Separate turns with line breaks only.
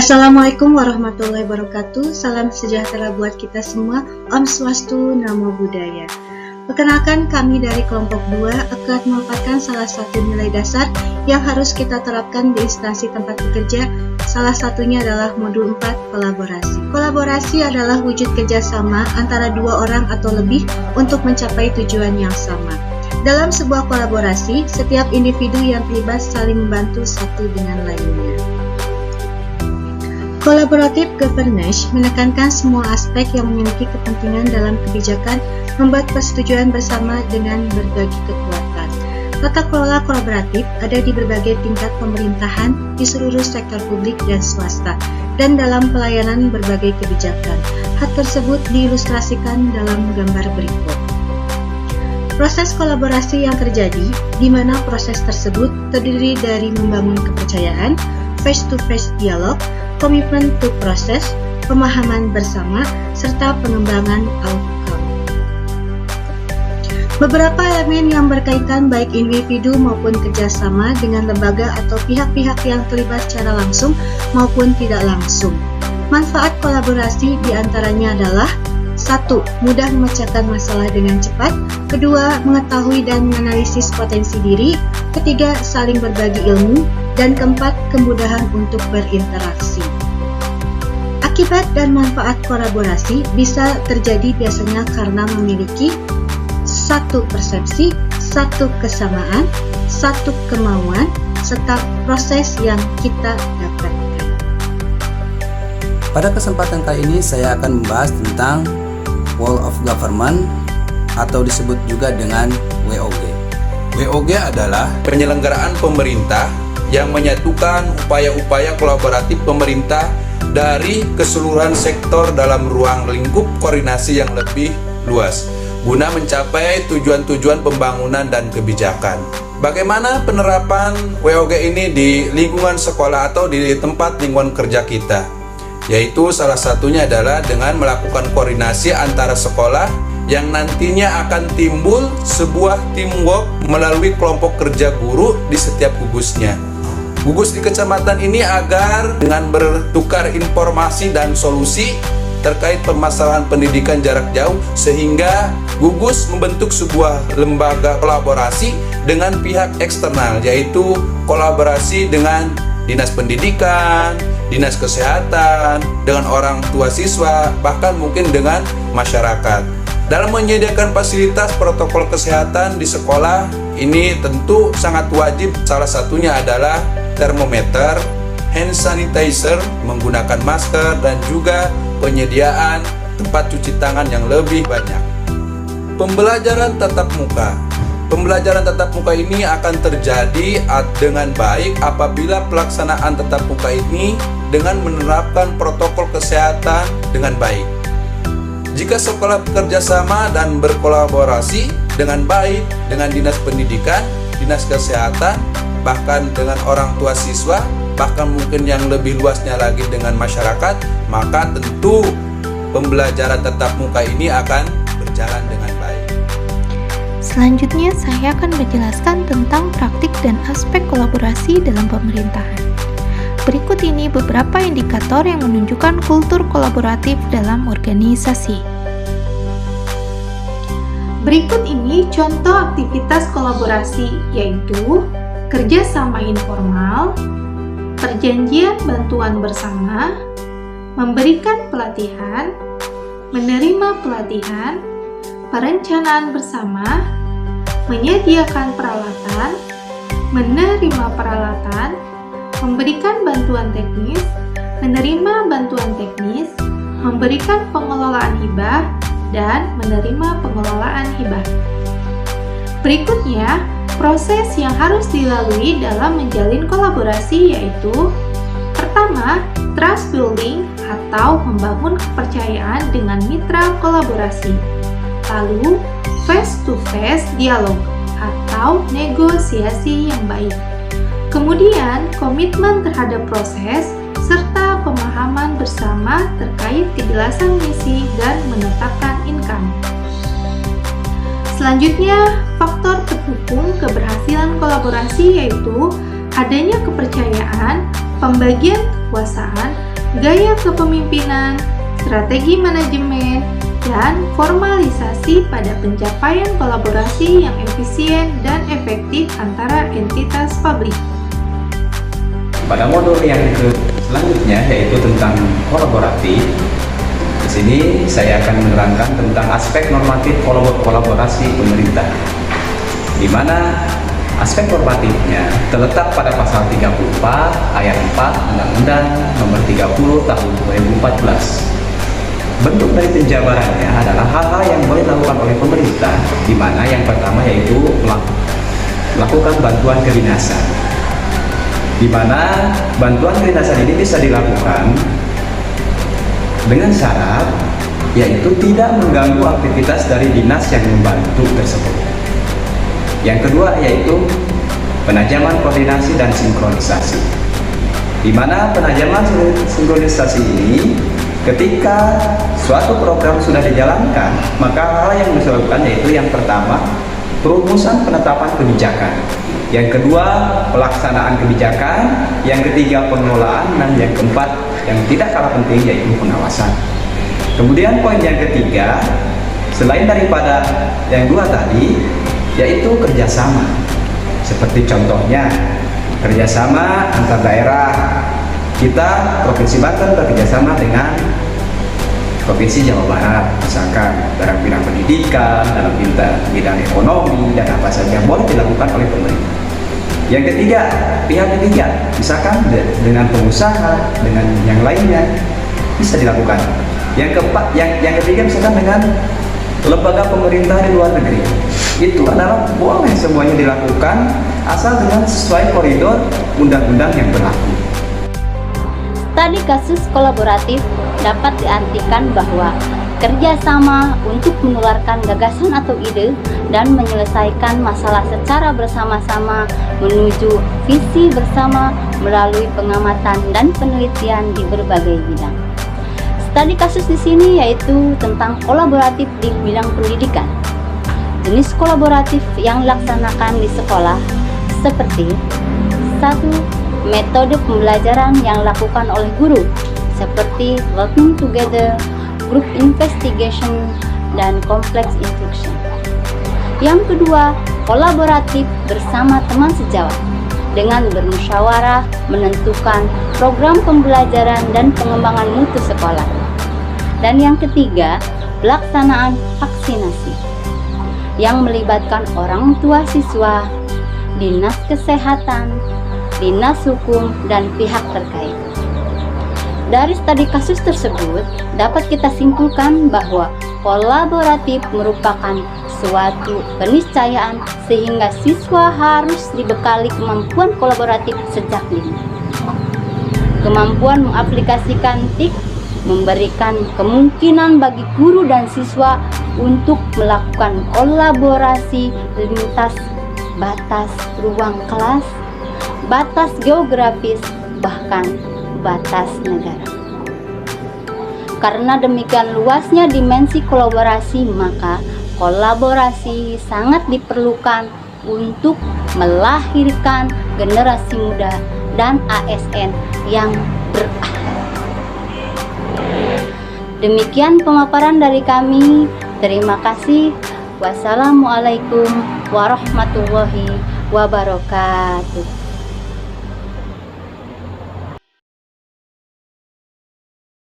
Assalamualaikum warahmatullahi wabarakatuh. Salam sejahtera buat kita semua. Om Swastu, Namo Buddhaya. Perkenalkan, kami dari kelompok 2 akan memaparkan salah satu nilai dasar yang harus kita terapkan di instansi tempat bekerja. Salah satunya adalah modul 4, kolaborasi. Kolaborasi adalah wujud kerjasama antara dua orang atau lebih untuk mencapai tujuan yang sama. Dalam sebuah kolaborasi, setiap individu yang terlibat saling membantu satu dengan lainnya. Collaborative governance menekankan semua aspek yang memiliki kepentingan dalam kebijakan membuat persetujuan bersama dengan berbagi kekuatan. Tata kelola kolaboratif ada di berbagai tingkat pemerintahan di seluruh sektor publik dan swasta dan dalam pelayanan berbagai kebijakan. Hal tersebut diilustrasikan dalam gambar berikut. Proses kolaborasi yang terjadi, di mana proses tersebut terdiri dari membangun kepercayaan, face-to-face dialog, komitmen to proses, pemahaman bersama, serta pengembangan outcome. Beberapa elemen yang berkaitan baik individu maupun kerjasama dengan lembaga atau pihak-pihak yang terlibat secara langsung maupun tidak langsung. Manfaat kolaborasi diantaranya adalah 1. Mudah memecahkan masalah dengan cepat. 2. Mengetahui dan menganalisis potensi diri. 3. Saling berbagi ilmu. Dan 4. Kemudahan untuk berinteraksi. Akibat dan manfaat kolaborasi bisa terjadi biasanya karena memiliki 1 persepsi, 1 kesamaan, 1 kemauan, serta proses yang kita dapatkan.
Pada kesempatan kali ini saya akan membahas tentang Whole of Government atau disebut juga dengan WOG.
WOG adalah penyelenggaraan pemerintah yang menyatukan upaya-upaya kolaboratif pemerintah dari keseluruhan sektor dalam ruang lingkup koordinasi yang lebih luas guna mencapai tujuan-tujuan pembangunan dan kebijakan. Bagaimana penerapan WOG ini di lingkungan sekolah atau di tempat lingkungan kerja kita? Yaitu salah satunya adalah dengan melakukan koordinasi antara sekolah yang nantinya akan timbul sebuah teamwork melalui kelompok kerja guru di setiap gugusnya. Gugus di kecamatan ini agar dengan bertukar informasi dan solusi terkait permasalahan pendidikan jarak jauh sehingga gugus membentuk sebuah lembaga kolaborasi dengan pihak eksternal, yaitu kolaborasi dengan dinas pendidikan, dinas kesehatan, dengan orang tua siswa, bahkan mungkin dengan masyarakat. Dalam menyediakan fasilitas protokol kesehatan di sekolah, ini tentu sangat wajib. Salah satunya adalah termometer, hand sanitizer, menggunakan masker, dan juga penyediaan tempat cuci tangan yang lebih banyak. Pembelajaran tatap muka. Pembelajaran tatap muka ini akan terjadi dengan baik apabila pelaksanaan tatap muka ini dengan menerapkan protokol kesehatan dengan baik. Jika sekolah bekerja sama dan berkolaborasi dengan baik dengan dinas pendidikan, dinas kesehatan, bahkan dengan orang tua siswa, bahkan mungkin yang lebih luasnya lagi dengan masyarakat, maka tentu pembelajaran tatap muka ini akan berjalan dengan baik.
Selanjutnya saya akan menjelaskan tentang praktik dan aspek kolaborasi dalam pemerintahan. Berikut ini beberapa indikator yang menunjukkan kultur kolaboratif dalam organisasi. Berikut ini contoh aktivitas kolaborasi, yaitu kerjasama informal, perjanjian bantuan bersama, memberikan pelatihan, menerima pelatihan, perencanaan bersama, menyediakan peralatan, menerima peralatan, memberikan bantuan teknis, menerima bantuan teknis, memberikan pengelolaan hibah, dan menerima pengelolaan hibah. Berikutnya, proses yang harus dilalui dalam menjalin kolaborasi yaitu: pertama, trust building atau membangun kepercayaan dengan mitra kolaborasi. Lalu, face-to-face dialog atau negosiasi yang baik. Kemudian, komitmen terhadap proses serta pemahaman bersama terkait kejelasan misi dan menetapkan income. Selanjutnya, faktor pendukung keberhasilan kolaborasi yaitu adanya kepercayaan, pembagian kekuasaan, gaya kepemimpinan, strategi manajemen, dan formalisasi pada pencapaian kolaborasi yang efisien dan efektif antara entitas publik.
Pada modul yang selanjutnya yaitu tentang kolaboratif. Di sini saya akan menerangkan tentang aspek normatif kolaborasi pemerintah, di mana aspek normatifnya terletak pada pasal 34 ayat 4 Undang-Undang Nomor 30 Tahun 2014. Bentuk dari penjabarannya adalah hal-hal yang boleh dilakukan oleh pemerintah, di mana yang pertama yaitu melakukan bantuan kedinasan, di mana bantuan kedinasan ini bisa dilakukan dengan syarat yaitu tidak mengganggu aktivitas dari dinas yang membantu tersebut. Yang kedua yaitu penajaman koordinasi dan sinkronisasi, di mana penajaman sinkronisasi ini ketika suatu program sudah dijalankan, maka hal yang bisa dilakukan yaitu yang pertama perumusan penetapan kebijakan, yang kedua pelaksanaan kebijakan, yang ketiga pengelolaan, dan yang keempat yang tidak kalah penting yaitu pengawasan. Kemudian poin yang ketiga, selain daripada yang dua tadi, yaitu kerjasama. Seperti contohnya kerjasama antar daerah. Kita Provinsi Banten bekerjasama dengan Provinsi Jawa Barat, misalkan dalam bidang pendidikan, dalam bidang ekonomi, dan apa saja boleh dilakukan oleh pemerintah. Yang ketiga, pihak ketiga, misalkan dengan pengusaha, dengan yang lainnya bisa dilakukan. Yang keempat, yang ketiga misalkan dengan lembaga pemerintah di luar negeri. Itu adalah boleh semuanya dilakukan asal dengan sesuai koridor undang-undang yang berlaku.
Studi kasus kolaboratif dapat diartikan bahwa kerjasama untuk menularkan gagasan atau ide dan menyelesaikan masalah secara bersama-sama menuju visi bersama melalui pengamatan dan penelitian di berbagai bidang. Studi kasus di sini yaitu tentang kolaboratif di bidang pendidikan. Jenis kolaboratif yang dilaksanakan di sekolah seperti 1. Metode pembelajaran yang dilakukan oleh guru seperti learning together, group investigation, dan complex instruction. Yang kedua, kolaboratif bersama teman sejawat dengan bermusyawarah menentukan program pembelajaran dan pengembangan mutu sekolah. Dan yang ketiga, pelaksanaan vaksinasi yang melibatkan orang tua siswa, dinas kesehatan, dinas hukum, dan pihak terkait. Dari studi kasus tersebut, dapat kita simpulkan bahwa kolaboratif merupakan suatu keniscayaan sehingga siswa harus dibekali kemampuan kolaboratif sejak dini. Kemampuan mengaplikasikan TIK memberikan kemungkinan bagi guru dan siswa untuk melakukan kolaborasi lintas batas ruang kelas, batas geografis, bahkan batas negara. Karena demikian luasnya dimensi kolaborasi, maka kolaborasi sangat diperlukan untuk melahirkan generasi muda dan ASN yang berakhlak. Demikian pemaparan dari kami. Terima kasih. Wassalamualaikum warahmatullahi wabarakatuh.